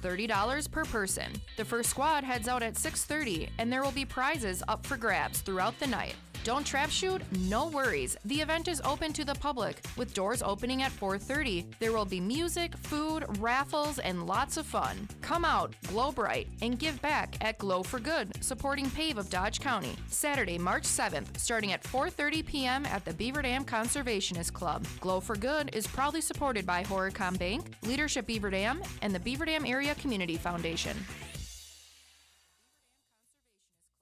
$30 per person. The first squad heads out at 6:30, and there will be prizes up for grabs throughout the night. Don't trap shoot? No worries. The event is open to the public, with doors opening at 4:30. There will be music, food, raffles, and lots of fun. Come out, glow bright, and give back at Glow for Good, supporting PAVE of Dodge County. Saturday, March 7th, starting at 4:30 p.m. at the Beaver Dam Conservationist Club. Glow for Good is proudly supported by Horicom Bank, Leadership Beaver Dam, and the Beaver Dam Area Community Foundation.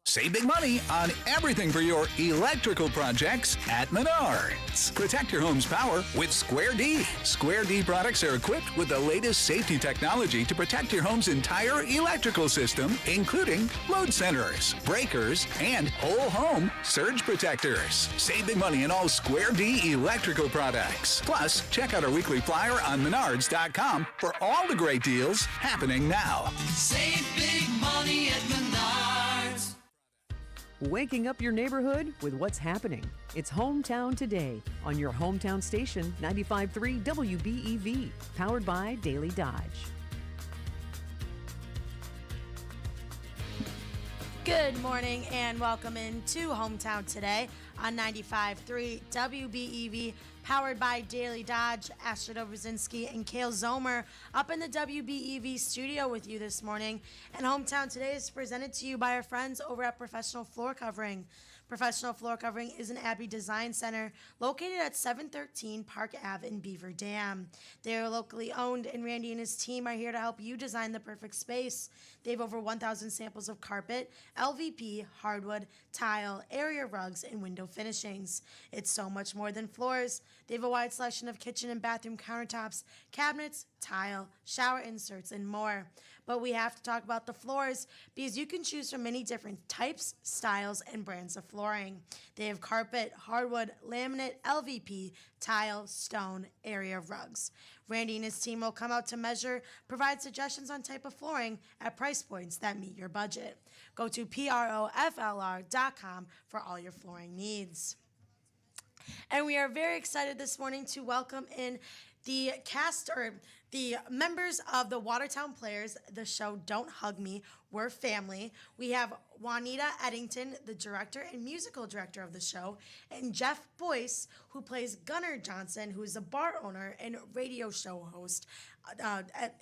Save big money on everything for your electrical projects at Menards. Protect your home's power with Square D. Square D products are equipped with the latest safety technology to protect your home's entire electrical system, including load centers, breakers, and whole home surge protectors. Save big money on all Square D electrical products. Plus, check out our weekly flyer on Menards.com for all the great deals happening now. Save big money at Menards. Waking up your neighborhood with what's happening. It's Hometown Today on your hometown station, 95.3 WBEV, powered by Daily Dodge. Good morning and welcome into Hometown Today on 95.3 WBEV, powered by Daily Dodge. Astrid Obrzezinski and Kale Zomer up in the WBEV studio with you this morning. And Hometown Today is presented to you by our friends over at Professional Floor Covering. Professional Floor Covering is an Abbey Design Center located at 713 Park Ave in Beaver Dam. They are locally owned, and Randy and his team are here to help you design the perfect space. They have over 1,000 samples of carpet, LVP, hardwood, tile, area rugs, and window finishings. It's so much more than floors. They have a wide selection of kitchen and bathroom countertops, cabinets, tile, shower inserts, and more. But we have to talk about the floors because you can choose from many different types, styles, and brands of flooring. They have carpet, hardwood, laminate, LVP, tile, stone, area rugs. Randy and his team will come out to measure, provide suggestions on type of flooring at price points that meet your budget. Go to PROFLR.com for all your flooring needs. And we are very excited this morning to welcome in the cast, or the members of the Watertown Players, the show Don't Hug Me, We're Family. We have Juanita Eddington, the director and musical director of the show, and Jeff Boyce, who plays Gunnar Johnson, who is a bar owner and radio show host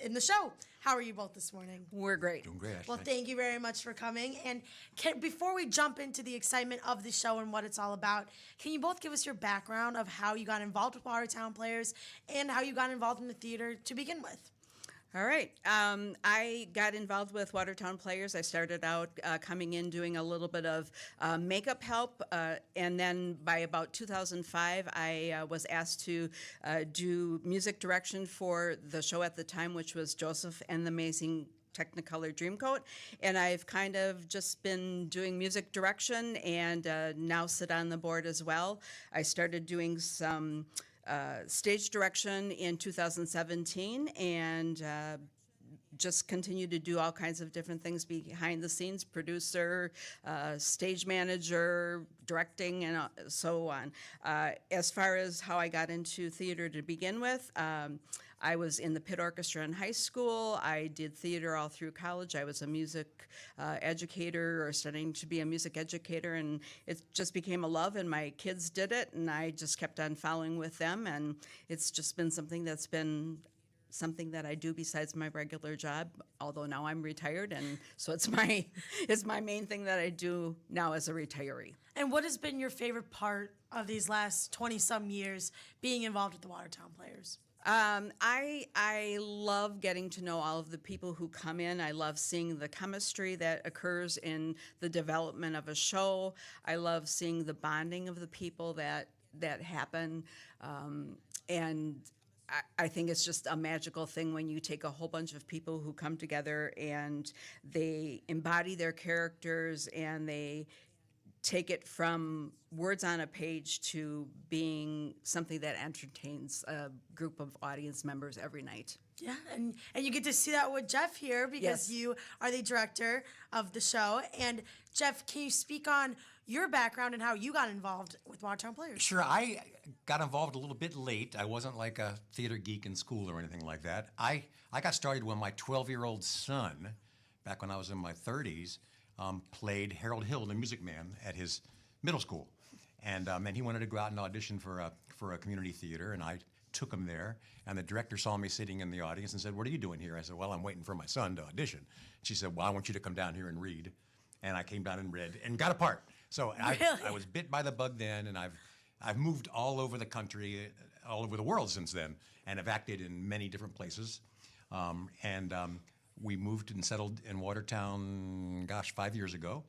in the show. How are you both this morning? We're great. Doing great. Well, thank you very much for coming. And before we jump into the excitement of the show and what it's all about, can you both give us your background of how you got involved with Watertown Players and how you got involved in the theater to begin with? All right. I got involved with Watertown Players. I started out coming in doing a little bit of makeup help, and then by about 2005, I was asked to do music direction for the show at the time, which was Joseph and the Amazing Technicolor Dreamcoat, and I've kind of just been doing music direction and now sit on the board as well. I started doing some stage direction in 2017 and just continue to do all kinds of different things behind the scenes, producer, stage manager, directing, and so on. As far as how I got into theater to begin with, I was in the pit orchestra in high school. I did theater all through college. I was a music educator, or studying to be a music educator, and it just became a love, and my kids did it, and I just kept on following with them, and it's just been something that's been something that I do besides my regular job, although now I'm retired, and so it's my main thing that I do now as a retiree. And what has been your favorite part of these last 20-some years being involved with the Watertown Players? I love getting to know all of the people who come in. I love seeing the chemistry that occurs in the development of a show. I love seeing the bonding of the people that happen, and I think it's just a magical thing when you take a whole bunch of people who come together and they embody their characters and they take it from words on a page to being something that entertains a group of audience members every night. Yeah, and you get to see that with Jeff here because Yes. you are the director of the show. And Jeff, can you speak on your background and how you got involved with Watertown Players. Sure, I got involved a little bit late. I wasn't like a theater geek in school or anything like that. I got started when my 12-year-old son, back when I was in my 30s, played Harold Hill, the Music Man, at his middle school. And he wanted to go out and audition for a community theater, and I took him there. And the director saw me sitting in the audience and said, "What are you doing here?" I said, "Well, I'm waiting for my son to audition." She said, "Well, I want you to come down here and read." And I came down and read and got a part. So I was bit by the bug then, and I've moved all over the country, all over the world since then, and have acted in many different places. We moved and settled in Watertown, 5 years ago.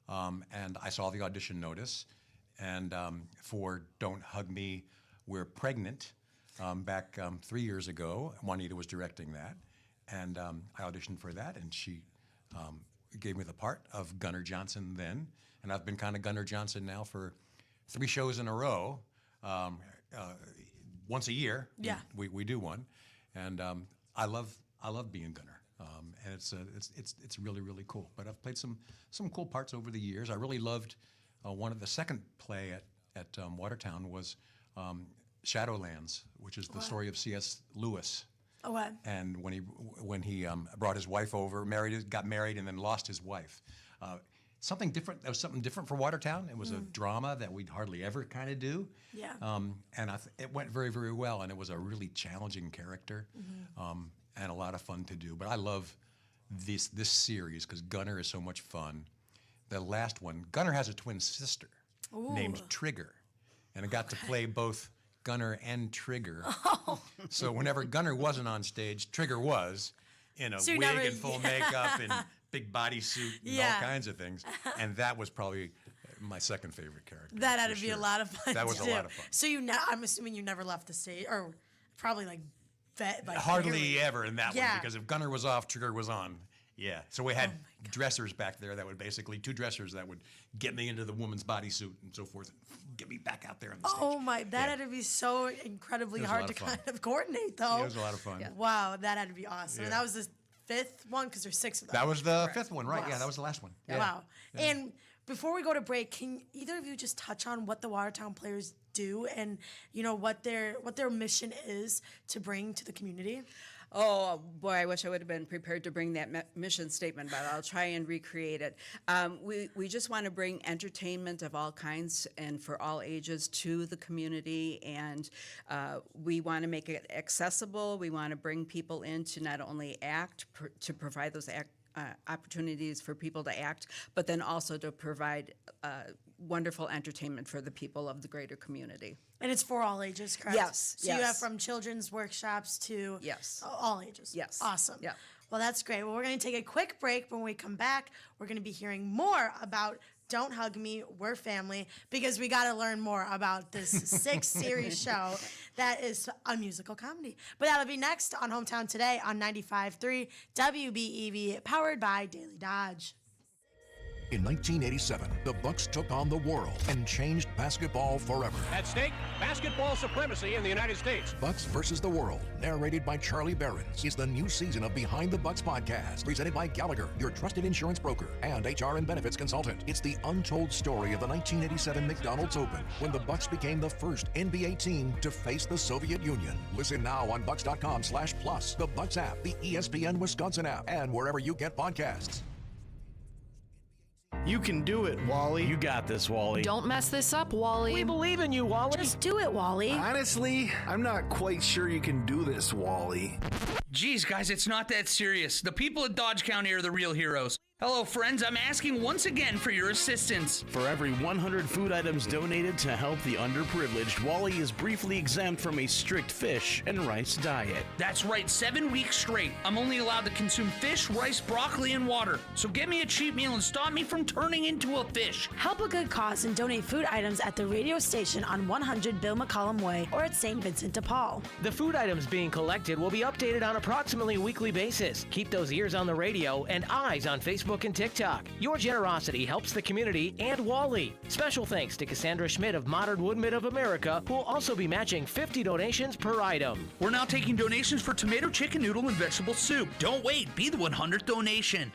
And I saw the audition notice, and for Don't Hug Me, We're Pregnant, back 3 years ago. Juanita was directing that, and I auditioned for that, and she gave me the part of Gunnar Johnson then, and I've been kind of Gunnar Johnson now for 3 shows in a row, once a year. Yeah, we do one, and I love being Gunnar, and it's really, really cool. But I've played some cool parts over the years. I really loved one of the second play at Watertown was Shadowlands, which is the story of C.S. Lewis. Oh, what? And when he brought his wife over, got married, and then lost his wife. Something different. That was something different for Watertown. It was a drama that we'd hardly ever kind of do. Yeah. And it went very, very well, and it was a really challenging character, and a lot of fun to do. But I love this series because Gunnar is so much fun. The last one, Gunnar has a twin sister named Trigger, and I got to play both Gunnar and Trigger. So whenever Gunnar wasn't on stage, Trigger was in a wig and full makeup and big bodysuit and all kinds of things. And that was probably my second favorite character. That had to be a lot of fun. That was a lot of fun. So I'm assuming you never left the stage, or probably hardly barely. ever in that one, because if Gunnar was off, Trigger was on. Yeah, so we had dressers back there that would basically, 2 dressers that would get me into the woman's bodysuit and so forth, and get me back out there on the stage. Oh my, that had to be so incredibly hard to kind of coordinate, though. Yeah, it was a lot of fun. Yeah. Wow, that had to be awesome. Yeah. And that was the 5th one, because there's 6 of them. That was the 5th one, right? Yeah, that was the last one. Yeah. Wow. Yeah. And before we go to break, can either of you just touch on what the Watertown Players do and what their mission is to bring to the community? Oh, boy, I wish I would have been prepared to bring that mission statement, but I'll try and recreate it. We just want to bring entertainment of all kinds and for all ages to the community, and we want to make it accessible. We want to bring people in to not only act, to provide those opportunities for people to act, but then also to provide wonderful entertainment for the people of the greater community. And it's for all ages, correct? Yes. So you have from children's workshops to all ages. Yes. Awesome. Yeah. Well, that's great. Well, we're going to take a quick break. When we come back, we're going to be hearing more about Don't Hug Me, We're Family, because we got to learn more about this 6-series show that is a musical comedy. But that'll be next on Hometown Today on 95.3 WBEV, powered by Daily Dodge. In 1987, the Bucks took on the world and changed basketball forever. At stake, basketball supremacy in the United States. Bucks versus the World, narrated by Charlie Behrens, is the new season of Behind the Bucks podcast, presented by Gallagher, your trusted insurance broker and HR and benefits consultant. It's the untold story of the 1987 McDonald's Open, when the Bucks became the first NBA team to face the Soviet Union. Listen now on Bucks.com/plus, the Bucks app, the ESPN Wisconsin app, and wherever you get podcasts. You can do it, Wally. You got this, Wally. Don't mess this up, Wally. We believe in you, Wally. Just do it, Wally. Honestly, I'm not quite sure you can do this, Wally. Geez, guys, it's not that serious. The people of Dodge County are the real heroes. Hello, friends. I'm asking once again for your assistance. For every 100 food items donated to help the underprivileged, Wally is briefly exempt from a strict fish and rice diet. That's right, 7 weeks straight. I'm only allowed to consume fish, rice, broccoli, and water. So get me a cheat meal and stop me from turning into a fish. Help a good cause and donate food items at the radio station on 100 Bill McCollum Way or at St. Vincent de Paul. The food items being collected will be updated on approximately a weekly basis. Keep those ears on the radio and eyes on Facebook and TikTok. Your generosity helps the community and Wally. Special thanks to Cassandra Schmidt of Modern Woodmen of America, who will also be matching 50 donations per item. We're now taking donations for tomato, chicken noodle, and vegetable soup. Don't wait. Be the 100th donation.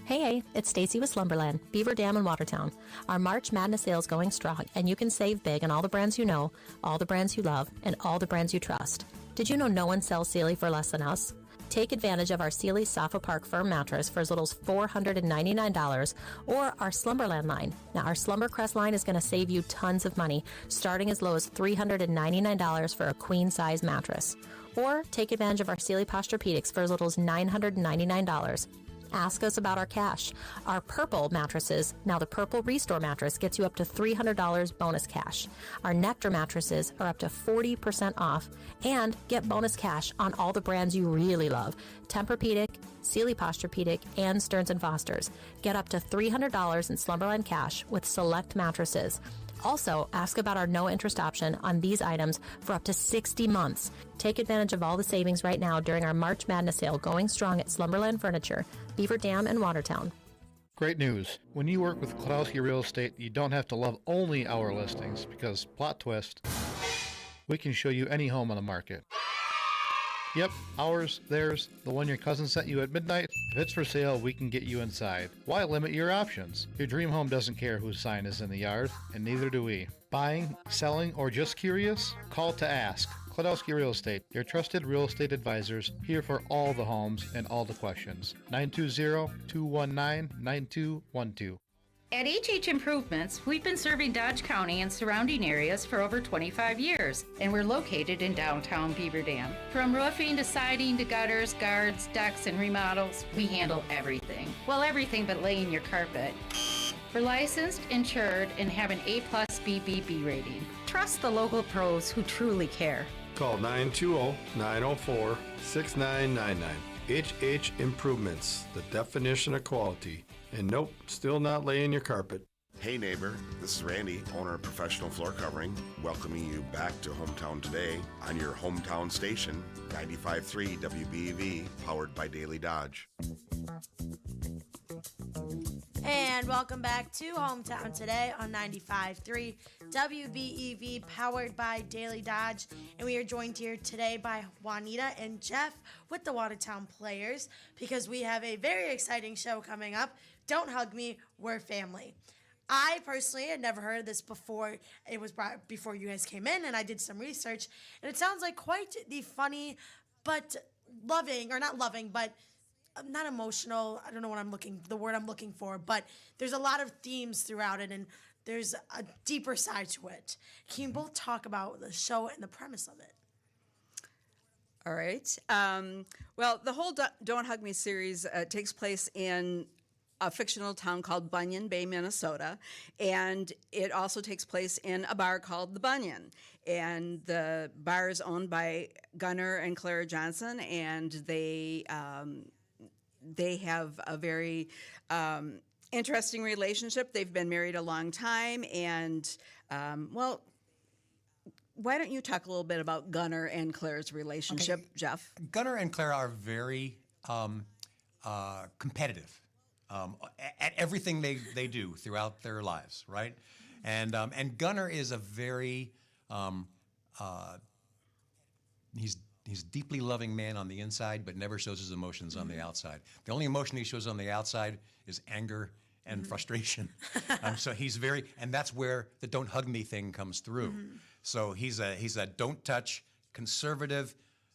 Hey, it's Stacy with Slumberland, Beaver Dam in Watertown. Our March Madness sale is going strong, and you can save big on all the brands you know, all the brands you love, and all the brands you trust. Did you know no one sells Sealy for less than us? Take advantage of our Sealy Sofa Park Firm mattress for as little as $499 or our Slumberland line. Now, our Slumbercrest line is going to save you tons of money, starting as low as $399 for a queen-size mattress. Or take advantage of our Sealy Posturepedics for as little as $999. Ask us about our cash. Our Purple mattresses, now the Purple Restore mattress, gets you up to $300 bonus cash. Our Nectar mattresses are up to 40% off, and get bonus cash on all the brands you really love: Tempur-Pedic, Sealy Posturepedic, and Stearns & Foster's. Get up to $300 in Slumberland cash with select mattresses. Also, ask about our no-interest option on these items for up to 60 months. Take advantage of all the savings right now during our March Madness sale going strong at Slumberland Furniture, Beaver Dam, and Watertown. Great news. When you work with Klodowski Real Estate, you don't have to love only our listings, because, plot twist, we can show you any home on the market. Yep, ours, theirs, the one your cousin sent you at midnight. If it's for sale, we can get you inside. Why limit your options? Your dream home doesn't care whose sign is in the yard, and neither do we. Buying, selling, or just curious? Call to ask. Klodowski Real Estate, your trusted real estate advisors, here for all the homes and all the questions. 920-219-9212. At HH Improvements, we've been serving Dodge County and surrounding areas for over 25 years, and we're located in downtown Beaver Dam. From roofing to siding to gutters, guards, decks, and remodels, we handle everything. Well, everything but laying your carpet. We're licensed, insured, and have an A+ BBB rating. Trust the local pros who truly care. Call 920-904-6999. HH Improvements, the definition of quality. And nope, still not laying your carpet. Hey neighbor, this is Randy, owner of Professional Floor Covering, welcoming you back to Hometown Today on your hometown station, 95.3 WBEV, powered by Daily Dodge. And welcome back to Hometown Today on 95.3 WBEV, powered by Daily Dodge. And we are joined here today by Juanita and Jeff with the Watertown Players, because we have a very exciting show coming up. Don't Hug Me, We're Family. I personally had never heard of this before. It was brought before you guys came in, and I did some research. And it sounds like quite the funny, but loving, or not loving, but not emotional. I don't know what the word I'm looking for, but there's a lot of themes throughout it, and there's a deeper side to it. Can you both talk about the show and the premise of it? All right. Well, the whole Don't Hug Me series takes place in a fictional town called Bunyan Bay, Minnesota, and it also takes place in a bar called the Bunyan. And the bar is owned by Gunnar and Clara Johnson, and they have a very interesting relationship. They've been married a long time, and well, why don't you talk a little bit about Gunnar and Clara's relationship, okay. Jeff? Gunnar and Clara are very competitive at everything they do throughout their lives, right? And Gunnar is a very he's deeply loving man on the inside, but never shows his emotions on the outside. The only emotion he shows on the outside is anger and frustration. So he's very, and that's where the "don't hug me" thing comes through. So he's a don't touch, conservative,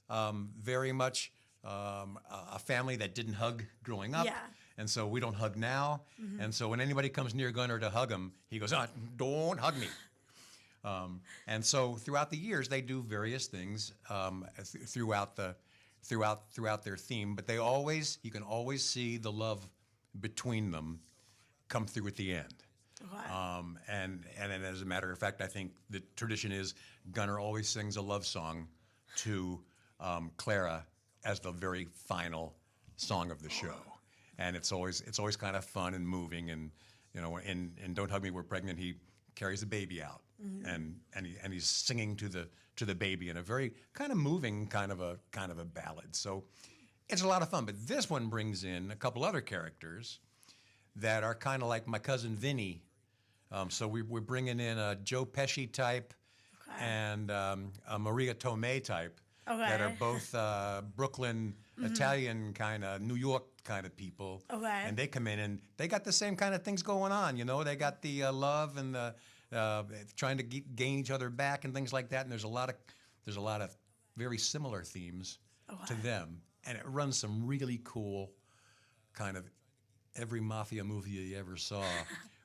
very much a family that didn't hug growing up. Yeah. And so we don't hug now. And so when anybody comes near Gunnar to hug him, he goes, "Don't hug me." And so throughout the years, they do various things throughout their theme, but you can always see the love between them come through at the end. Wow. And as a matter of fact, I think the tradition is Gunnar always sings a love song to Clara as the very final song of the show, and it's always kind of fun and moving. And you know, in Don't Hug Me, We're Pregnant, he carries the baby out, and he's singing to the baby in a very kind of moving kind of a ballad. So it's a lot of fun. But this one brings in a couple other characters that are kind of like my cousin Vinny. So we're bringing in a Joe Pesci type and a Maria Tomei type that are both Brooklyn Italian kind of New York kind of people. Okay. And they come in and they got the same kind of things going on. You know, they got the love and the trying to gain each other back and things like that. And there's a lot of very similar themes to them, and it runs some really cool kind of every mafia movie you ever saw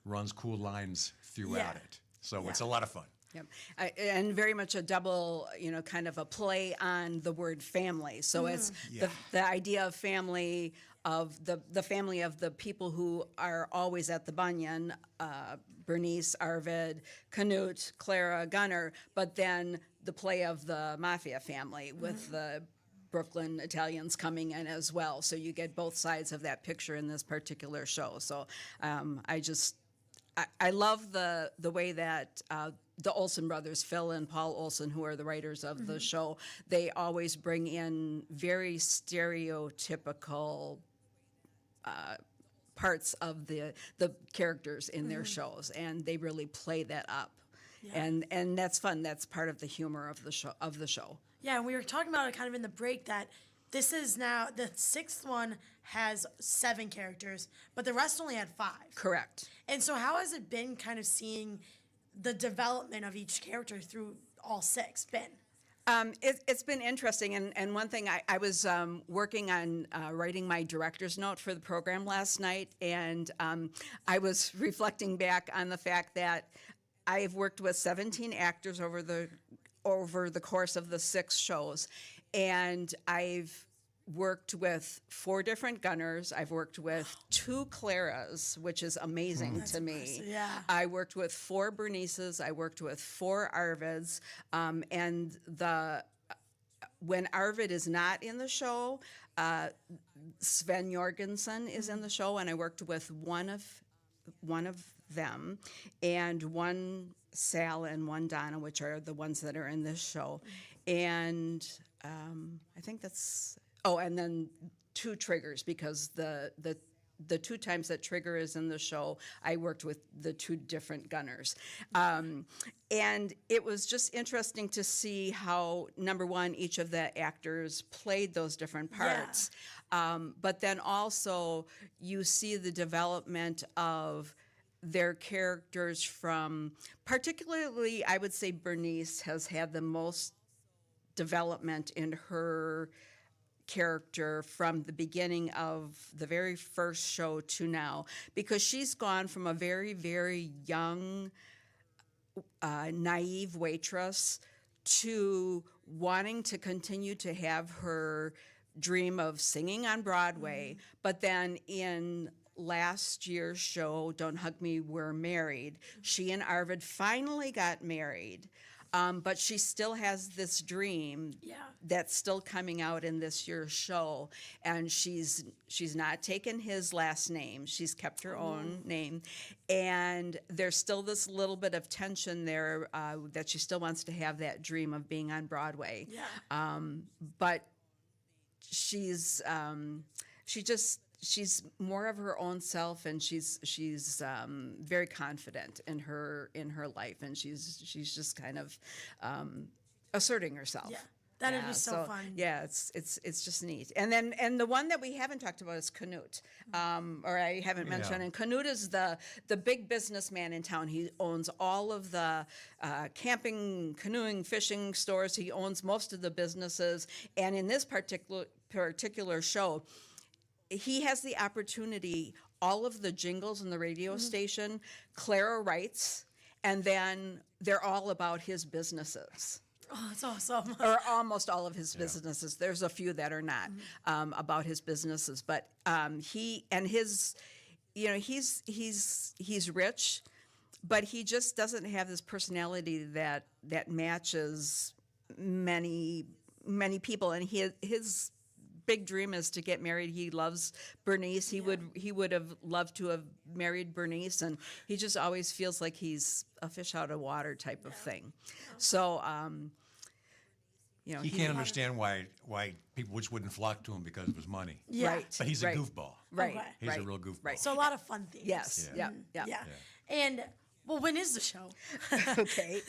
runs cool lines throughout it. So it's a lot of fun. Yep. And very much a double, kind of a play on the word family. So it's the idea of family, of the family of the people who are always at the Bunyan, Bernice, Arvid, Canute, Clara, Gunnar, but then the play of the mafia family with the Brooklyn Italians coming in as well. So you get both sides of that picture in this particular show. So I love the way that the Olsen brothers, Phil and Paul Olsen, who are the writers of the show, they always bring in very stereotypical parts of the characters in their shows, and they really play that up. Yeah. And that's fun. That's part of the humor of the show. Yeah, and we were talking about it kind of in the break that this is now the sixth one has 7 characters, but the rest only had 5. Correct. And so how has it been kind of seeing the development of each character through all 6 been? It's been interesting, and one thing I was working on writing my director's note for the program last night, and I was reflecting back on the fact that I've worked with 17 actors over the course of the 6 shows, and I've worked with 4 different Gunners. I've worked with 2 Claras, which is amazing to me. Impressive, yeah. I worked with 4 Bernices. I worked with 4 Arvids. And when Arvid is not in the show, Sven Jorgensen is in the show, and I worked with one of them, and 1 Sal and 1 Donna, which are the ones that are in this show. And I think that's... Oh, and then 2 Triggers, because the 2 times that Trigger is in the show, I worked with the 2 different Gunners. And it was just interesting to see how, number one, each of the actors played those different parts. Yeah. But then also you see the development of their characters from, particularly, I would say Bernice has had the most development in her character from the beginning of the very first show to now, because she's gone from a very, very young, naive waitress to wanting to continue to have her dream of singing on Broadway. But then in last year's show, Don't Hug Me, We're Married, she and Arvid finally got married. But she still has this dream that's still coming out in this year's show, and she's not taken his last name. She's kept her own name, and there's still this little bit of tension there that she still wants to have that dream of being on Broadway. Yeah. But she's more of her own self, and she's very confident in her life, and she's just kind of asserting herself. Yeah, that'd be so fun. Yeah, it's just neat. And the one that we haven't talked about is Canute, or I haven't mentioned. And Canute is the big businessman in town. He owns all of the camping, canoeing, fishing stores. He owns most of the businesses, and in this particular show, he has the opportunity, all of the jingles in the radio station, Clara writes, and then they're all about his businesses. Oh, that's awesome. Or almost all of his businesses. There's a few that are not about his businesses, but he's rich, but he just doesn't have this personality that matches many people, and his big dream is to get married. He loves Bernice. He would have loved to have married Bernice, and he just always feels like he's a fish out of water type of thing. So, he can't understand why people just wouldn't flock to him because of his money. Yeah. Right. But he's a goofball. Right. He's a real goofball. Right. So a lot of fun things. Yes. Yeah. And well, when is the show? Okay.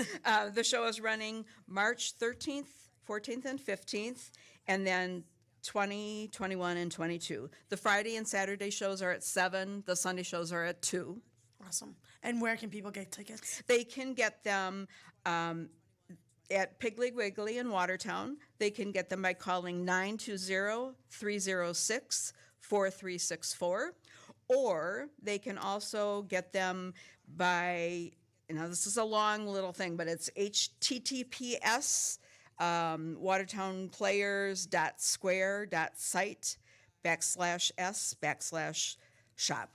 The show is running March 13th, 14th, and 15th, and then 20, 21, and 22. The Friday and Saturday shows are at 7. The Sunday shows are at 2. Awesome. And where can people get tickets? They can get them at Piggly Wiggly in Watertown. They can get them by calling 920-306-4364. Or they can also get them by, this is a long little thing, but it's https watertownplayers.square.site /s/shop.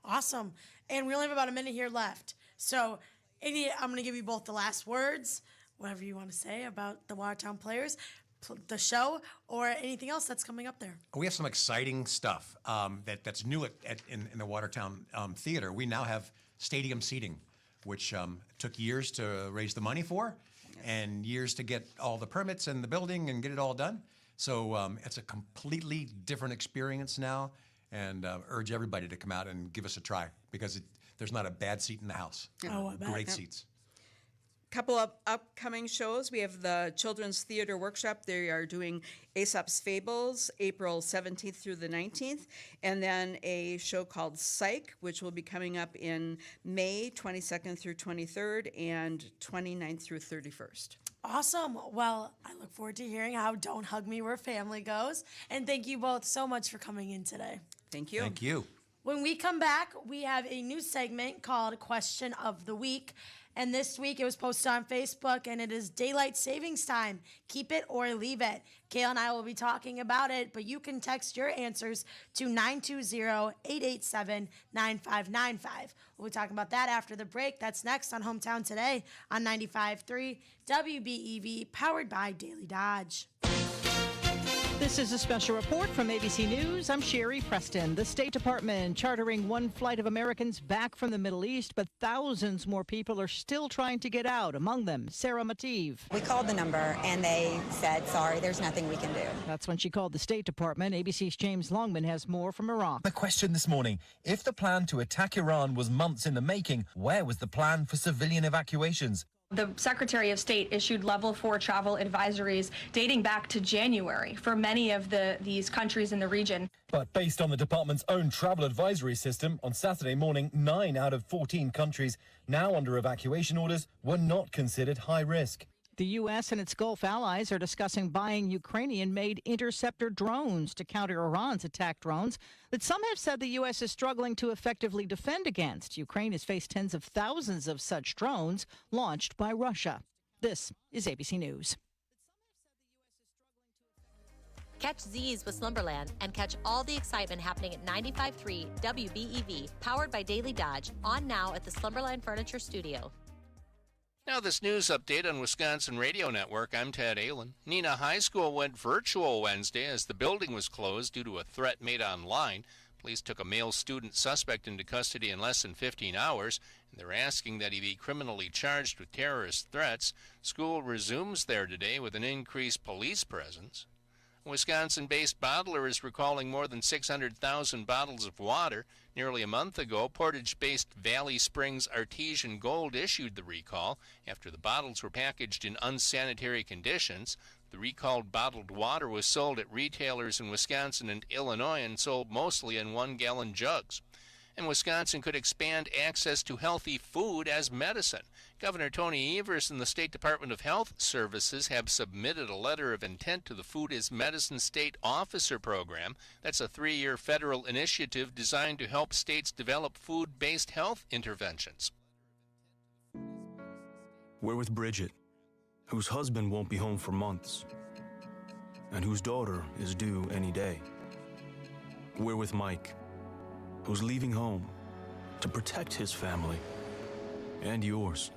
Awesome. And we only have about a minute here left. So I'm going to give you both the last words, whatever you want to say about the Watertown Players, the show, or anything else that's coming up there. We have some exciting stuff that's new in the Watertown Theater. We now have stadium seating, which took years to raise the money for and years to get all the permits and the building and get it all done. So it's a completely different experience now, and urge everybody to come out and give us a try, because there's not a bad seat in the house. Oh, I bet. Great seats. Couple of upcoming shows. We have the Children's Theater Workshop. They are doing Aesop's Fables, April 17th through the 19th, and then a show called Psych, which will be coming up in May 22nd through 23rd and 29th through 31st. Awesome. Well, I look forward to hearing how Don't Hug Me, We're Family goes. And thank you both so much for coming in today. Thank you. Thank you. When we come back, we have a new segment called Question of the Week. And this week it was posted on Facebook, and it is daylight savings time. Keep it or leave it. Kayla and I will be talking about it, but you can text your answers to 920-887-9595. We'll be talking about that after the break. That's next on Hometown Today on 95.3 WBEV, powered by Daily Dodge. This is a special report from ABC News. I'm Sherry Preston. The State Department chartering one flight of Americans back from the Middle East, but thousands more people are still trying to get out, among them Sarah Mativ. We called the number and they said, sorry, there's nothing we can do. That's when she called the State Department. ABC's James Longman has more from Iraq. The question this morning, if the plan to attack Iran was months in the making, where was the plan for civilian evacuations? The Secretary of State issued level 4 travel advisories dating back to January for many of these countries in the region. But based on the department's own travel advisory system, on Saturday morning, 9 out of 14 countries now under evacuation orders were not considered high risk. The U.S. and its Gulf allies are discussing buying Ukrainian-made interceptor drones to counter Iran's attack drones that some have said the U.S. is struggling to effectively defend against. Ukraine has faced tens of thousands of such drones launched by Russia. This is ABC News. Catch Z's with Slumberland and catch all the excitement happening at 95.3 WBEV, powered by Daily Dodge, on now at the Slumberland Furniture Studio. Now this news update on Wisconsin Radio Network. I'm Ted Allen. Neenah High School went virtual Wednesday as the building was closed due to a threat made online. Police took a male student suspect into custody in less than 15 hours, and they're asking that he be criminally charged with terrorist threats. School resumes there today with an increased police presence. A Wisconsin-based bottler is recalling more than 600,000 bottles of water. Nearly a month ago, Portage-based Valley Springs Artesian Gold issued the recall after the bottles were packaged in unsanitary conditions. The recalled bottled water was sold at retailers in Wisconsin and Illinois and sold mostly in 1-gallon jugs. And Wisconsin could expand access to healthy food as medicine. Governor Tony Evers and the State Department of Health Services have submitted a letter of intent to the Food as Medicine State Officer Program. That's a 3-year federal initiative designed to help states develop food-based health interventions. We're with Bridget, whose husband won't be home for months, and whose daughter is due any day. We're with Mike, who's leaving home to protect his family and yours.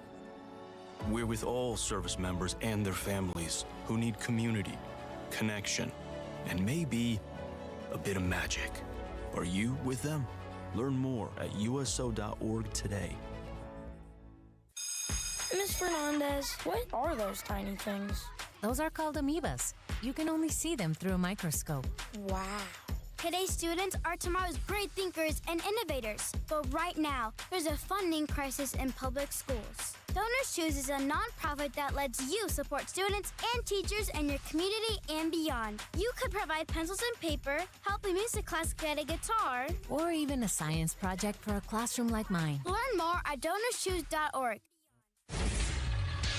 We're with all service members and their families who need community, connection, and maybe a bit of magic. Are you with them? Learn more at USO.org today. Ms. Fernandez, what are those tiny things? Those are called amoebas. You can only see them through a microscope. Wow. Today's students are tomorrow's great thinkers and innovators. But right now, there's a funding crisis in public schools. Donors Choose is a nonprofit that lets you support students and teachers in your community and beyond. You could provide pencils and paper, help a music class get a guitar, Or even a science project for a classroom like mine. Learn more at donorschoose.org.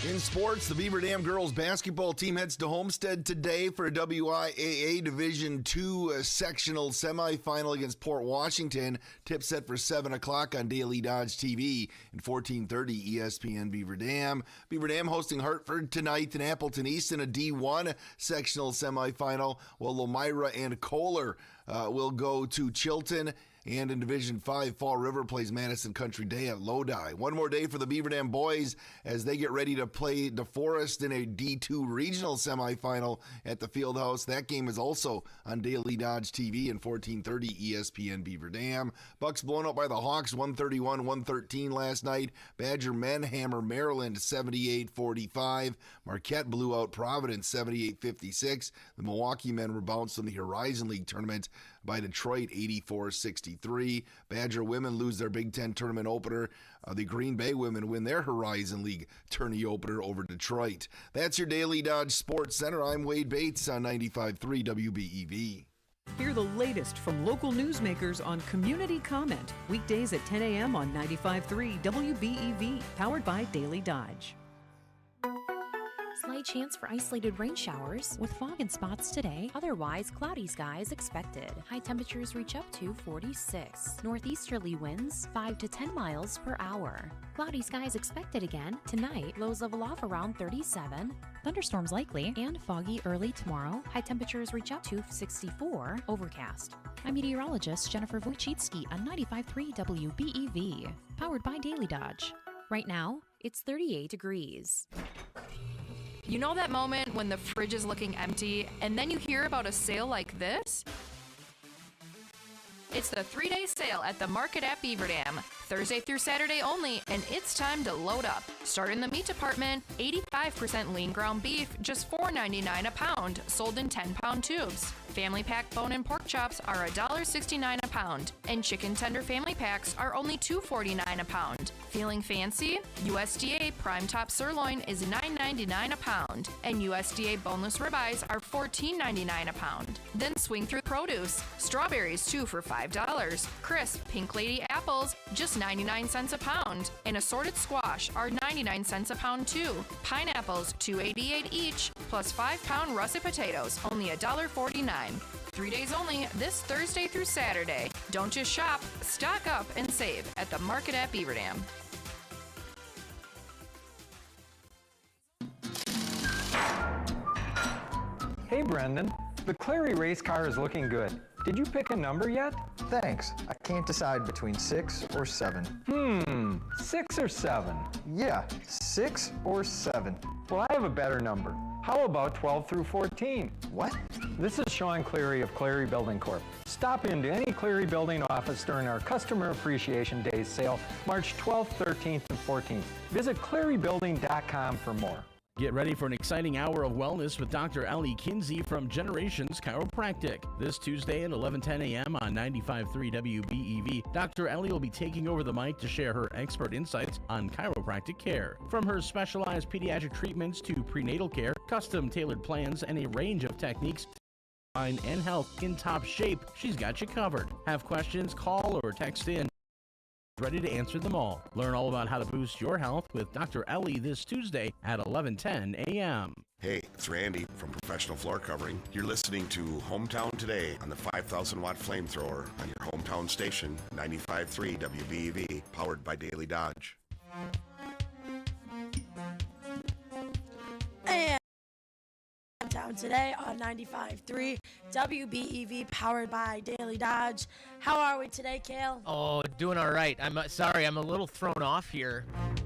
In sports, the Beaver Dam girls basketball team heads to Homestead today for a WIAA Division II sectional semifinal against Port Washington. Tip set for 7 o'clock on Daily Dodge TV and 14:30 ESPN Beaver Dam. Beaver Dam hosting Hartford tonight and Appleton East in a D1 sectional semifinal, while Lomira and Kohler will go to Chilton. And in Division 5, Fall River plays Madison Country Day at Lodi. One more day for the Beaver Dam boys as they get ready to play DeForest in a D2 regional semifinal at the Fieldhouse. That game is also on Daily Dodge TV and 14:30 ESPN Beaver Dam. Bucks blown up by the Hawks 131-113 last night. Badger men hammer Maryland 78-45. Marquette blew out Providence 78-56. The Milwaukee men were bounced from the Horizon League tournament by Detroit 84-63. Badger women lose their Big Ten tournament opener. The Green Bay women win their Horizon League tourney opener over Detroit. That's your Daily Dodge Sports Center. I'm Wade Bates on 95.3 WBEV. Hear the latest from local newsmakers on Community Comment. Weekdays at 10 a.m. on 95.3 WBEV, powered by Daily Dodge. Slight chance for isolated rain showers with fog and spots today. Otherwise, cloudy skies expected. High temperatures reach up to 46. Northeasterly winds 5 to 10 miles per hour. Cloudy skies expected again tonight. Lows level off around 37. Thunderstorms likely and foggy early tomorrow. High temperatures reach up to 64. Overcast. I'm meteorologist Jennifer Wojcicki on 95.3 WBEV, powered by Daily Dodge. Right now, it's 38 degrees. You know that moment when the fridge is looking empty and then you hear about a sale like this? It's the 3-day sale at the market at Beaver Dam, Thursday through Saturday only, and it's time to load up. Start in the meat department, 85% lean ground beef, just $4.99 a pound, sold in 10-pound tubes. Family pack bone and pork chops are $1.69 a pound, and chicken tender family packs are only $2.49 a pound. Feeling fancy? USDA prime top sirloin is $9.99 a pound, and USDA boneless ribeyes are $14.99 a pound. Then swing through produce. Strawberries 2 for $5. Crisp Pink Lady apples just 99 cents a pound, and assorted squash are 99 cents a pound too. Pineapples $2.88 each, plus 5-pound russet potatoes only $1.49. 3 days only, this Thursday through Saturday. Don't just shop, stock up and save at the market at Beaver Dam. Hey Brendan, the Clary race car is looking good. Did you pick a number yet? Thanks. I can't decide between 6 or 7. 6 or 7? Yeah, 6 or 7. Well, I have a better number. How about 12 through 14? What? This is Sean Cleary of Cleary Building Corp. Stop into any Cleary Building office during our Customer Appreciation Days sale, March 12th, 13th, and 14th. Visit clearybuilding.com for more. Get ready for an exciting hour of wellness with Dr. Ellie Kinsey from Generations Chiropractic. This Tuesday at 11:10 a.m. on 95.3 WBEV, Dr. Ellie will be taking over the mic to share her expert insights on chiropractic care. From her specialized pediatric treatments to prenatal care, custom tailored plans, and a range of techniques and health in top shape, she's got you covered. Have questions? Call or text in. Ready to answer them all. Learn all about how to boost your health with Dr. Ellie this Tuesday at 11:10 a.m. Hey, it's Randy from Professional Floor Covering. You're listening to Hometown Today on the 5,000-watt flamethrower on your hometown station, 95.3 WBEV, powered by Daily Dodge. And Hometown Today on 95.3 WBEV, powered by Daily Dodge. How are we today, Kale? Oh, doing all right. I'm sorry, I'm a little thrown off here.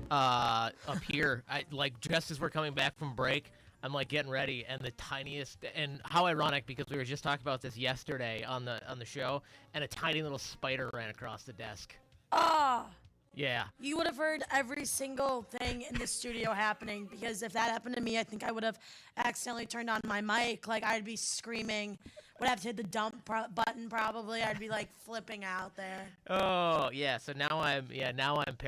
Up here, just as we're coming back from break, I'm getting ready, and the tiniest, and how ironic, because we were just talking about this yesterday on the show, and a tiny little spider ran across the desk. Ah. Yeah. You would have heard every single thing in the studio happening, because if that happened to me, I think I would have accidentally turned on my mic. I'd be screaming would have to hit the dump button probably. I'd be like flipping out there. Oh, yeah. So now I'm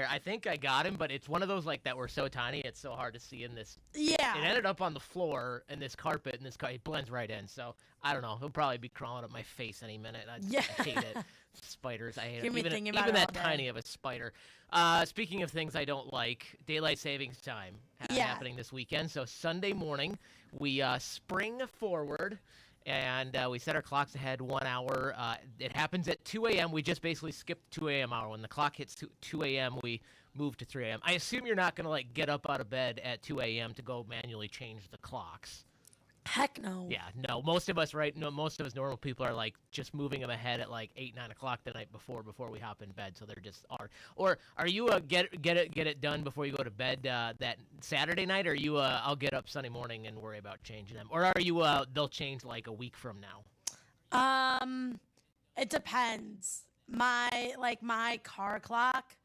I think I got him, but it's one of those like that were so tiny it's so hard to see in this. Yeah. It ended up on the floor in this carpet, and it blends right in. So I don't know. He'll probably be crawling up my face any minute. I hate it. Spiders. I hate Hear it. me Even thinking about it that all day. tiny of a spider. Speaking of things I don't like, daylight savings time happening this weekend. So Sunday morning, we spring forward. And we set our clocks ahead 1 hour. It happens at 2 a.m. We just basically skipped 2 a.m. hour. When the clock hits 2 a.m., we move to 3 a.m. I assume you're not going to like get up out of bed at 2 a.m. to go manually change the clocks. Heck no. Yeah, no. Most of us normal people are like just moving them ahead at like 8, 9 o'clock the night before we hop in bed. So they're just are. Or are you get it done before you go to bed that Saturday night? Or are you I'll get up Sunday morning and worry about changing them? Or are you they'll change like a week from now? It depends. My car clock,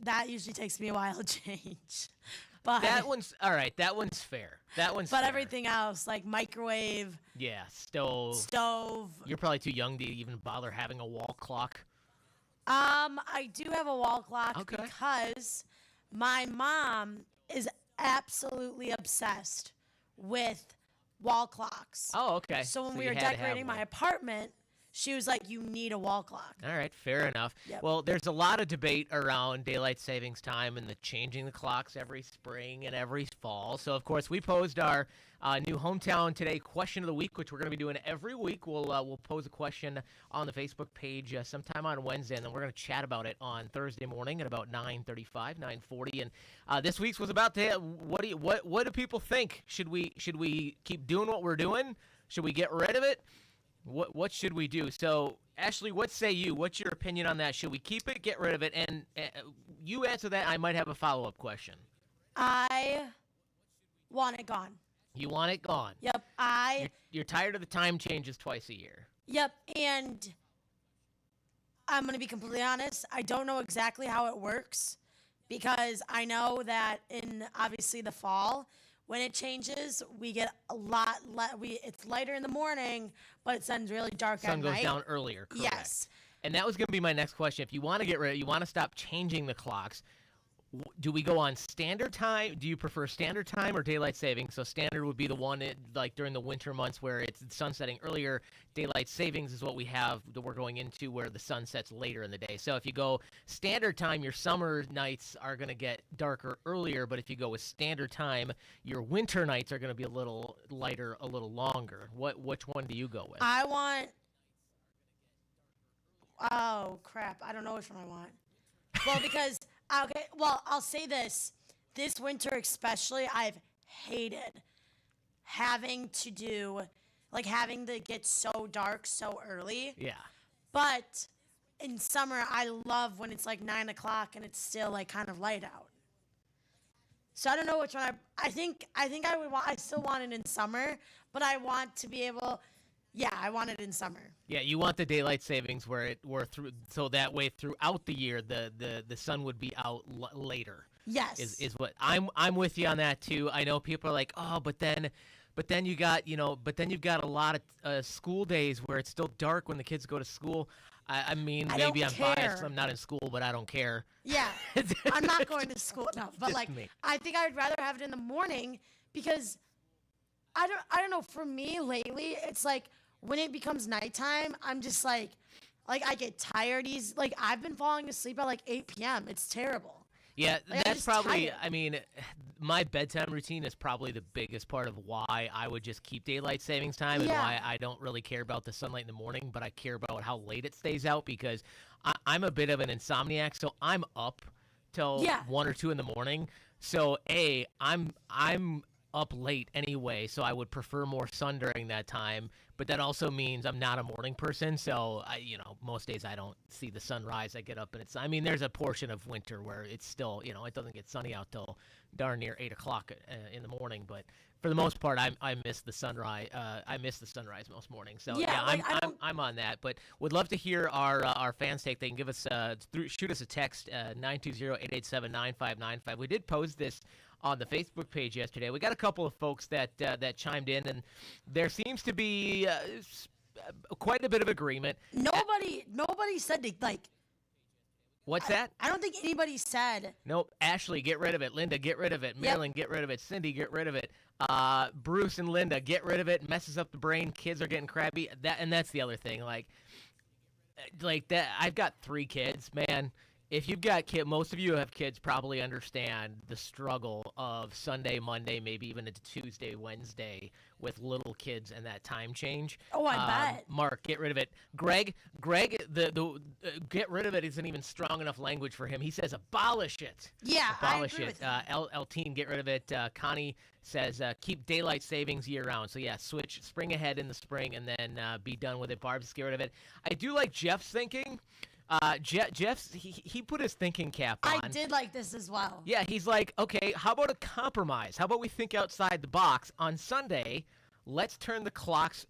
that usually takes me a while to change. But that one's all right. That one's fair. But fair. everything else, like microwave, yeah, stove. You're probably too young to even bother having a wall clock. I do have a wall clock because my mom is absolutely obsessed with wall clocks. Oh, okay. So when we you were had to have decorating my one. apartment, she was like, "You need a wall clock." All right, fair enough. Yep. Well, there's a lot of debate around daylight savings time and the changing the clocks every spring and every fall. So, of course, we posed our new Hometown Today question of the week, which we're going to be doing every week. We'll pose a question on the Facebook page sometime on Wednesday, and then we're going to chat about it on Thursday morning at about 9:35, 9:40. And this week's was about what do people think? Should we keep doing what we're doing? Should we get rid of it? What should we do? So, Ashley, what say you? What's your opinion on that? Should we keep it, get rid of it? And you answer that. I might have a follow-up question. I want it gone. You want it gone? Yep. You're tired of the time changes twice a year. Yep. And I'm going to be completely honest. I don't know exactly how it works because I know that in obviously the fall, when it changes, we get a lot. It's lighter in the morning, but it sounds really dark at night. Sun goes down earlier. Correct. Yes. And that was going to be my next question. If you want to get rid, you want to stop changing the clocks. Do we go on standard time? Do you prefer standard time or daylight savings? So standard would be the one like during the winter months where it's sun setting earlier. Daylight savings is what we have that we're going into where the sun sets later in the day. So if you go standard time, your summer nights are going to get darker earlier. But if you go with standard time, your winter nights are going to be a little lighter, a little longer. Which one do you go with? I want. Oh crap! I don't know which one I want. Well, because. Okay, well, I'll say this. This winter especially, I've hated having to get so dark so early. Yeah. But in summer, I love when it's like 9 o'clock and it's still like kind of light out. So I don't know which one I think I would want. I still want it in summer, but I want to be able. Yeah, I want it in summer. Yeah, you want the daylight savings where through so that way throughout the year the sun would be out later. Yes, is what I'm with you on that too. I know people are like, oh, but then you got you've got a lot of school days where it's still dark when the kids go to school. I mean, maybe I'm biased. I'm not in school, but I don't care. Yeah, I'm not going to school. No, but Just me. I think I would rather have it in the morning because I don't know. For me lately, it's like. When it becomes nighttime, I'm just like I get tired. I've been falling asleep at like 8 p.m. It's terrible. Yeah, I'm that's just probably, tired. I mean, my bedtime routine is probably the biggest part of why I would just keep daylight savings time and why I don't really care about the sunlight in the morning, but I care about how late it stays out because I'm a bit of an insomniac, so I'm up till 1 or 2 in the morning. So, I'm up late anyway, so I would prefer more sun during that time. But that also means I'm not a morning person, so most days I don't see the sunrise. I get up and there's a portion of winter where it's still, it doesn't get sunny out till darn near 8 o'clock in the morning. But for the most part, I miss the sunrise. I miss the sunrise most mornings. So I'm on that. But would love to hear our fans' take. They can give us shoot us a text 920-887-9595. We did pose this on the Facebook page yesterday. We got a couple of folks that chimed in, and there seems to be quite a bit of agreement. Nobody said to, like. What's that? I don't think anybody said. Nope. Ashley, get rid of it. Linda, get rid of it. Marilyn, get rid of it. Cindy, get rid of it. Bruce and Linda, get rid of it. Messes up the brain. Kids are getting crabby. That's the other thing. Like that. I've got 3 kids, man. If you've got kids, most of you have kids probably understand the struggle of Sunday, Monday, maybe even into Tuesday, Wednesday with little kids and that time change. Oh, I bet. Mark, get rid of it. Greg, the get rid of it isn't even strong enough language for him. He says abolish it. Yeah, abolish I agree it. with El Team, get rid of it. Connie says keep daylight savings year round. So yeah, switch spring ahead in the spring and then be done with it. Barb's get rid of it. I do like Jeff's thinking. Jeff's he put his thinking cap on. I did like this as well. Yeah, he's like, okay, how about a compromise? How about we think outside the box? On Sunday, let's turn the clocks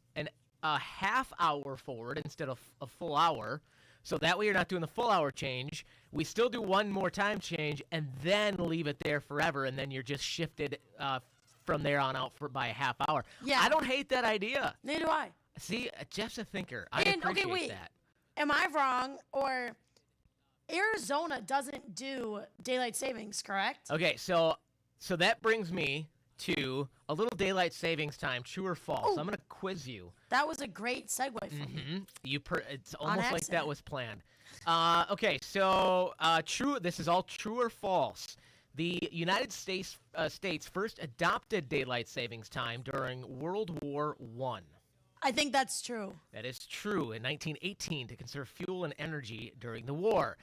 a half hour forward instead of a full hour. So that way you're not doing the full hour change. We still do one more time change and then leave it there forever, and then you're just shifted from there on out by a half hour. Yeah. I don't hate that idea. Neither do I. See, Jeff's a thinker. I appreciate that. Am I wrong? Or Arizona doesn't do daylight savings, correct? Okay, so that brings me to a little daylight savings time, true or false. Ooh. I'm going to quiz you. That was a great segue from me. It's almost like that accident. was planned. Okay, so true. This is all true or false. The United States first adopted daylight savings time during World War I. I think that's true. That is true. In 1918, to conserve fuel and energy during the war.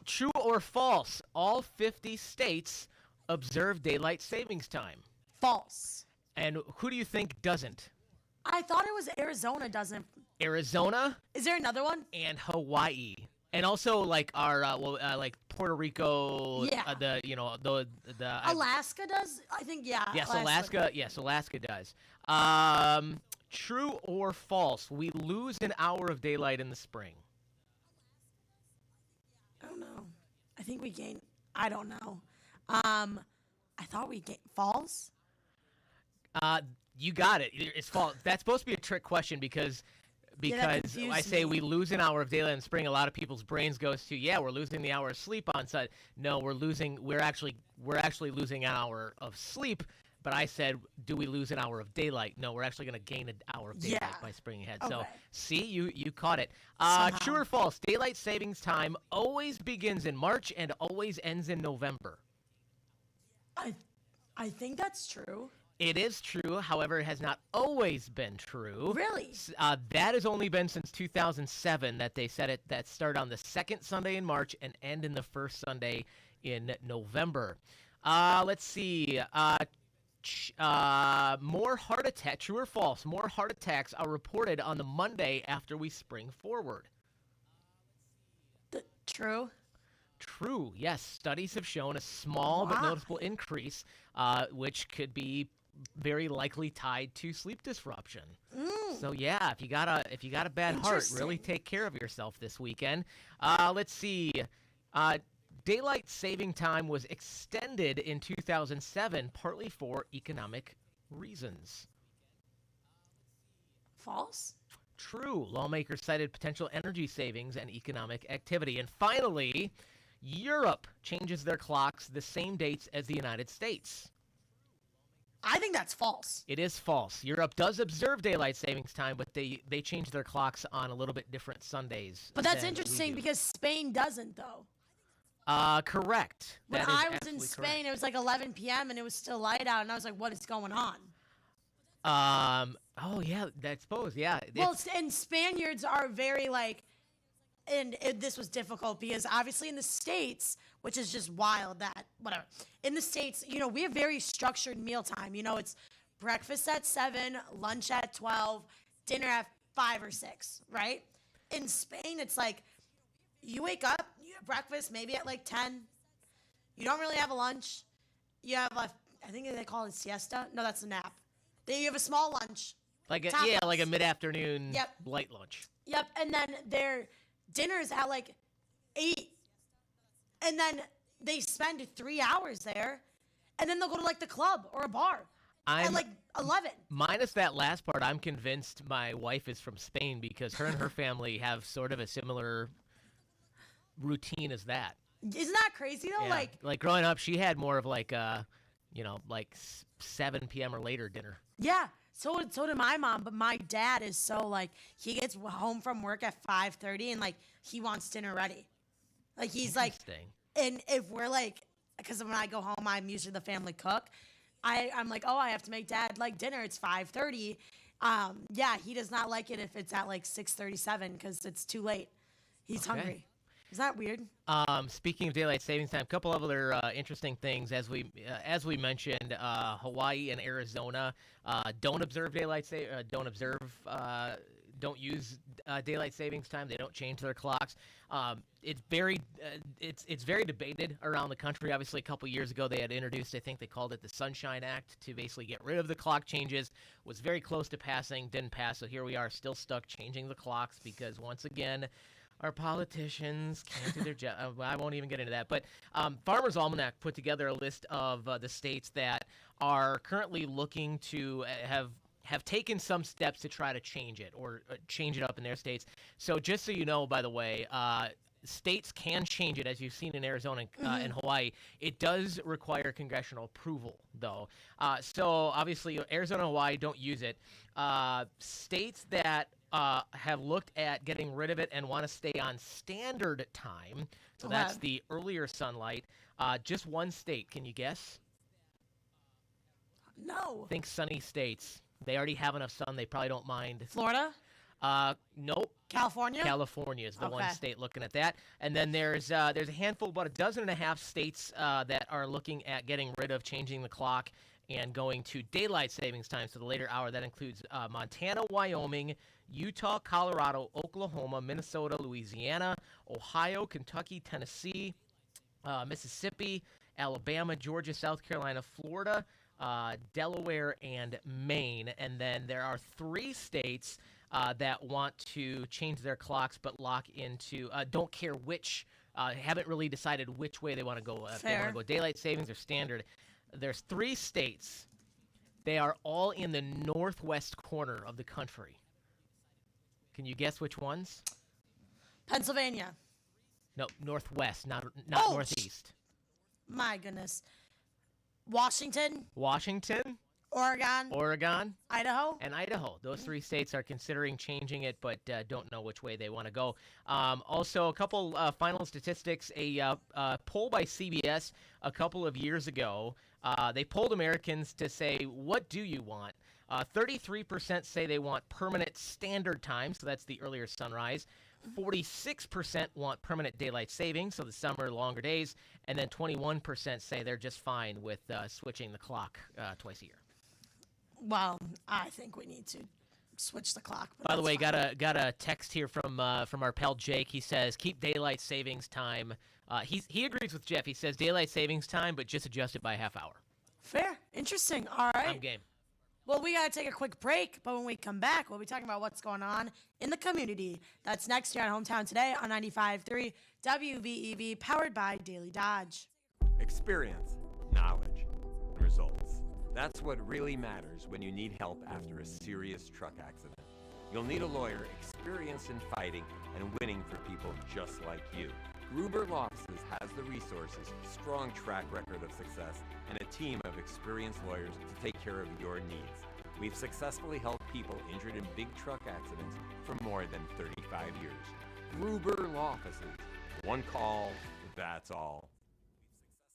True or false? All 50 states observe daylight savings time. False. And who do you think doesn't? I thought it was Arizona doesn't. Arizona. Is there another one? And Hawaii. And also like our like Puerto Rico. Yeah. The Alaska does. I think Yes, Alaska. Yes, Alaska does. True or false? We lose an hour of daylight in the spring. I don't know. I think we gain. I don't know. I thought we gained. False? You got it. It's false. That's supposed to be a trick question because I say we lose an hour of daylight in spring. A lot of people's brains goes to, we're losing the hour of sleep on Sunday. No, we're actually losing an hour of sleep. But I said, do we lose an hour of daylight? No, we're actually going to gain an hour of daylight by spring ahead. Okay. So, see, you caught it. True or false? Daylight savings time always begins in March and always ends in November. I think that's true. It is true. However, it has not always been true. Really? That has only been since 2007 that they said it. That start on the second Sunday in March and end in the first Sunday in November. Let's see. More heart attack. True or false? More heart attacks are reported on the Monday after we spring forward. True. True. Yes. Studies have shown a small but noticeable increase, which could be very likely tied to sleep disruption. So yeah, if you got a bad heart, really take care of yourself this weekend. Let's see. Daylight saving time was extended in 2007, partly for economic reasons. False? True. Lawmakers cited potential energy savings and economic activity. And finally, Europe changes their clocks the same dates as the United States. I think that's false. It is false. Europe does observe daylight savings time, but they change their clocks on a little bit different Sundays. But that's interesting because Spain doesn't, though. Correct. When I was in Spain, it was like 11 p.m. and it was still light out, and I was like, what is going on? Oh, yeah, I suppose, yeah. Well, and Spaniards are very, this was difficult because obviously in the States, which is just wild whatever. In the States, we have very structured mealtime. It's breakfast at 7, lunch at 12, dinner at 5 or 6, right? In Spain, it's like you wake up, you have breakfast maybe at 10. You don't really have a lunch. You have I think they call it siesta. No, that's a nap. Then you have a small lunch. Like a mid-afternoon light lunch. Yep, and then their dinner's at 8. And then they spend 3 hours there, and then they'll go to the club or a bar at 11. Minus that last part, I'm convinced my wife is from Spain because her and her family have sort of a similar routine as that. Isn't that crazy though? Yeah. Like growing up, she had more of like 7 p.m. or later dinner. Yeah. So did my mom, but my dad is so like he gets home from work at 5:30 and like he wants dinner ready. Like he's like, and if we're like, because when I go home, I'm usually the family cook. I'm like, oh, I have to make dad like dinner. It's 5:30. Yeah, he does not like it if it's at like 6:37 because it's too late. He's hungry. Is that weird? Speaking of daylight savings time, a couple of other interesting things as we mentioned, Hawaii and Arizona don't observe don't use daylight savings time. They don't change their clocks. It's very debated around the country. Obviously, a couple years ago they had introduced, I think they called it the Sunshine Act, to basically get rid of the clock changes. Was very close to passing, didn't pass. So here we are, still stuck changing the clocks because once again, our politicians can't do their job. I won't even get into that. But Farmer's Almanac put together a list of the states that are currently looking to have taken some steps to try to change it or change it up in their states. So just so you know, by the way, states can change it, as you've seen in Arizona and Hawaii. It does require congressional approval, though. So obviously, Arizona and Hawaii don't use it. States that have looked at getting rid of it and want to stay on standard time, so that's the earlier sunlight. Just one state. Can you guess? No. Think sunny states. They already have enough sun. They probably don't mind. Florida? Nope. California? California is the one state looking at that. And then there's a handful, about 12.5 states that are looking at getting rid of changing the clock and going to daylight savings time, so the later hour. That includes Montana, Wyoming, Utah, Colorado, Oklahoma, Minnesota, Louisiana, Ohio, Kentucky, Tennessee, Mississippi, Alabama, Georgia, South Carolina, Florida, Delaware, and Maine. And then there are 3 states that want to change their clocks but lock into, don't care which, haven't really decided which way they want to go. If they want to go daylight savings or standard. There's 3 states. They are all in the northwest corner of the country. Can you guess which ones? Pennsylvania. No, northwest, not northeast. My goodness. Washington. Oregon. Idaho. And Idaho. Those 3 states are considering changing it, but don't know which way they want to go. Also, a couple final statistics. A poll by CBS a couple of years ago, they polled Americans to say, what do you want? 33% say they want permanent standard time, so that's the earlier sunrise. 46% want permanent daylight savings, so the summer, longer days. And then 21% say they're just fine with switching the clock twice a year. Well, I think we need to switch the clock. By the way, got a text here from our pal Jake. He says, keep daylight savings time. He agrees with Jeff. He says daylight savings time, but just adjust it by a half hour. Fair. Interesting. All right. I'm game. Well, we got to take a quick break, but when we come back, we'll be talking about what's going on in the community. That's next year on Hometown Today on 95.3 WBEV, powered by Daily Dodge. Experience, knowledge, results. That's what really matters when you need help after a serious truck accident. You'll need a lawyer experienced in fighting and winning for people just like you. Gruber Law Offices has the resources, strong track record of success, and a team of experienced lawyers to take care of your needs. We've successfully helped people injured in big truck accidents for more than 35 years. Gruber Law Offices. One call, that's all.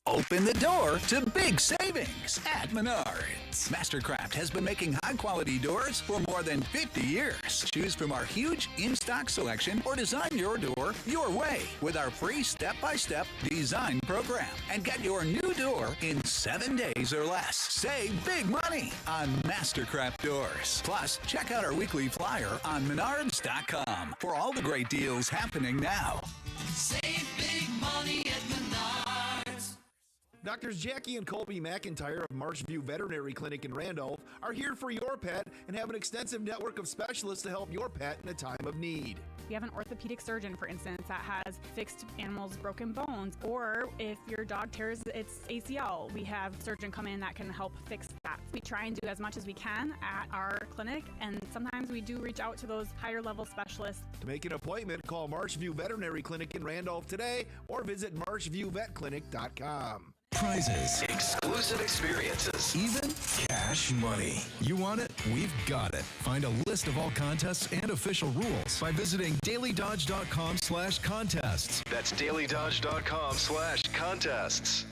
Open the door to big savings at Menards. Mastercraft has been making high-quality doors for more than 50 years. Choose from our huge in-stock selection or design your door your way with our free step-by-step design program. And get your new door in 7 days or less. Save big money on Mastercraft doors. Plus, check out our weekly flyer on Menards.com for all the great deals happening now. Save big money at Menards. Doctors Jackie and Colby McIntyre of Marshview Veterinary Clinic in Randolph are here for your pet and have an extensive network of specialists to help your pet in a time of need. We have an orthopedic surgeon, for instance, that has fixed animals' broken bones, or if your dog tears its ACL, we have a surgeon come in that can help fix that. We try and do as much as we can at our clinic, and sometimes we do reach out to those higher level specialists. To make an appointment, call Marshview Veterinary Clinic in Randolph today or visit marshviewvetclinic.com. Prizes, exclusive experiences, even cash money. You want it? We've got it. Find a list of all contests and official rules by visiting dailydodge.com/contests. That's dailydodge.com/contests.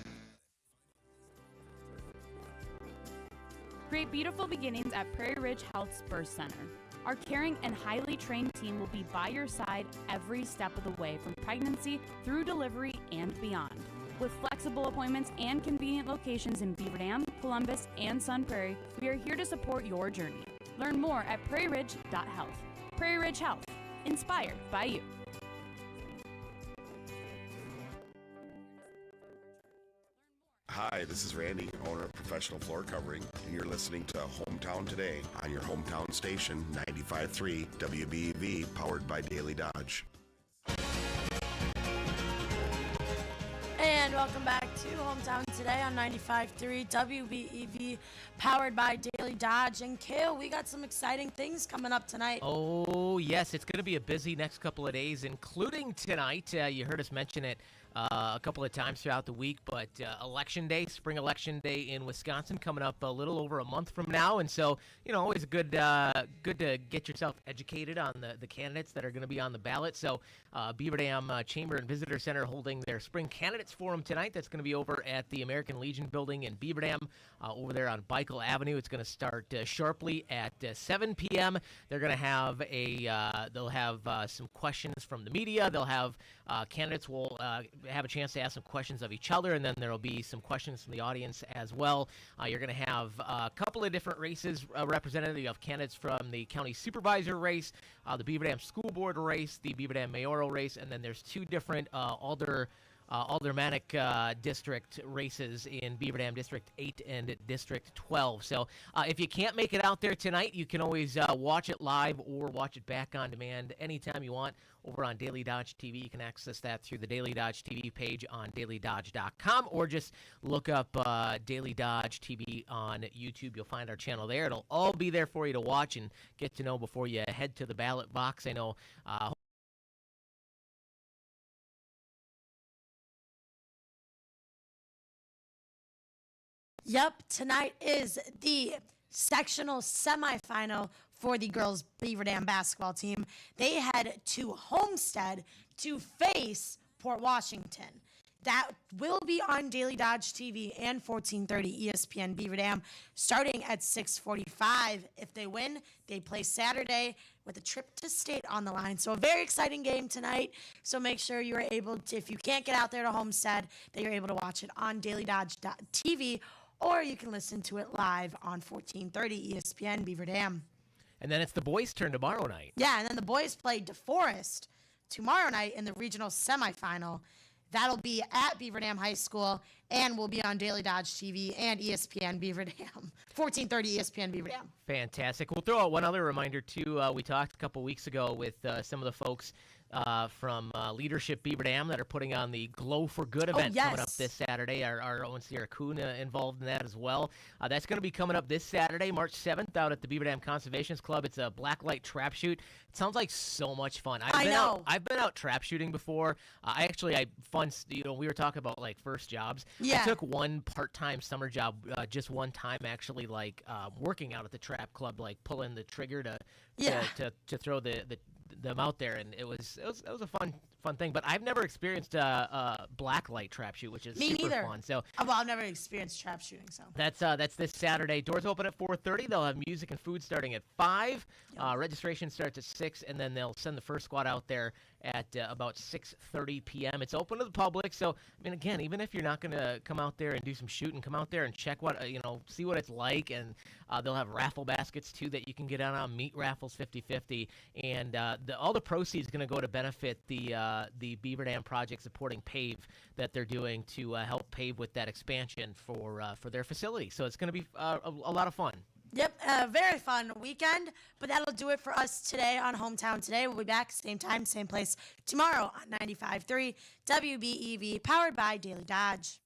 Create beautiful beginnings at Prairie Ridge Health Spur Center. Our caring and highly trained team will be by your side every step of the way, from pregnancy through delivery and beyond. With flexible appointments and convenient locations in Beaver Dam, Columbus, and Sun Prairie, we are here to support your journey. Learn more at prairieridge.health. Prairie Ridge Health, inspired by you. Hi, this is Randy, owner of Professional Floor Covering, and you're listening to Hometown Today on your hometown station, 95.3 WBEV, powered by Daily Dodge. And welcome back to Hometown Today on 95.3 WBEV, powered by Daily Dodge. And Kale, we got some exciting things coming up tonight. Oh, yes, it's going to be a busy next couple of days, including tonight. You heard us mention it a couple of times throughout the week, but Election Day, spring election day in Wisconsin, coming up a little over a month from now, and so always good to get yourself educated on the candidates that are going to be on the ballot. So Beaver Dam Chamber and Visitor Center holding their Spring Candidates Forum tonight. That's going to be over at the American Legion building in Beaver Dam, over there on Bickel Avenue. It's going to start sharply at 7 p.m. They're going to have they'll have some questions from the media. They'll have candidates will have a chance to ask some questions of each other, and then there will be some questions from the audience as well. You're going to have a couple of different races represented. You have candidates from the county supervisor race, the Beaver Dam school board race, the Beaver Dam mayoral race, and then there's two different aldermanic district races in Beaver Dam District 8 and District 12. So if you can't make it out there tonight, you can always watch it live or watch it back on demand anytime you want over on Daily Dodge TV. You can access that through the Daily Dodge TV page on dailydodge.com, or just look up Daily Dodge TV on YouTube. You'll find our channel there. It'll all be there for you to watch and get to know before you head to the ballot box. I know Yep, tonight is the sectional semifinal for the girls Beaver Dam basketball team. They head to Homestead to face Port Washington. That will be on Daily Dodge TV and 1430 ESPN Beaver Dam starting at 6:45. If they win, they play Saturday with a trip to state on the line. So a very exciting game tonight. So make sure you are able to, if you can't get out there to Homestead, that you're able to watch it on Daily Dodge TV, or you can listen to it live on 1430 ESPN Beaver Dam. And then it's the boys' turn tomorrow night. Yeah, and then the boys play DeForest tomorrow night in the regional semifinal. That'll be at Beaver Dam High School and will be on Daily Dodge TV and ESPN Beaver Dam, 1430 ESPN Beaver Dam. Fantastic. We'll throw out one other reminder, too. We talked a couple weeks ago with some of the folks from Leadership Beaver Dam that are putting on the Glow for Good event coming up this Saturday. Our own Sierra Kuhn involved in that as well. That's going to be coming up this Saturday, March 7th, out at the Beaver Dam Conservations Club. It's a blacklight trap shoot. It sounds like so much fun. I've been out trap shooting before. We were talking about like first jobs. Yeah. I took one part-time summer job just one time, actually, like working out at the trap club, like pulling the trigger to throw them out there, and it was a fun thing. But I've never experienced a black light trap shoot, which is super fun. So I've never experienced trap shooting. So that's this Saturday. Doors open at 4:30. They'll have music and food starting at 5. Registration starts at 6, and then they'll send the first squad out there at about 6:30 p.m. It's open to the public. So I mean, again, even if you're not going to come out there and do some shooting, come out there and check see what it's like. And they'll have raffle baskets too that you can get on meat raffles 50-50, and all the proceeds are going to go to benefit the Beaver Dam project supporting PAVE that they're doing to help PAVE with that expansion for their facility. So it's going to be a lot of fun. Yep, a very fun weekend, but that'll do it for us today on Hometown Today. We'll be back same time, same place tomorrow on 95.3 WBEV, powered by Daily Dodge.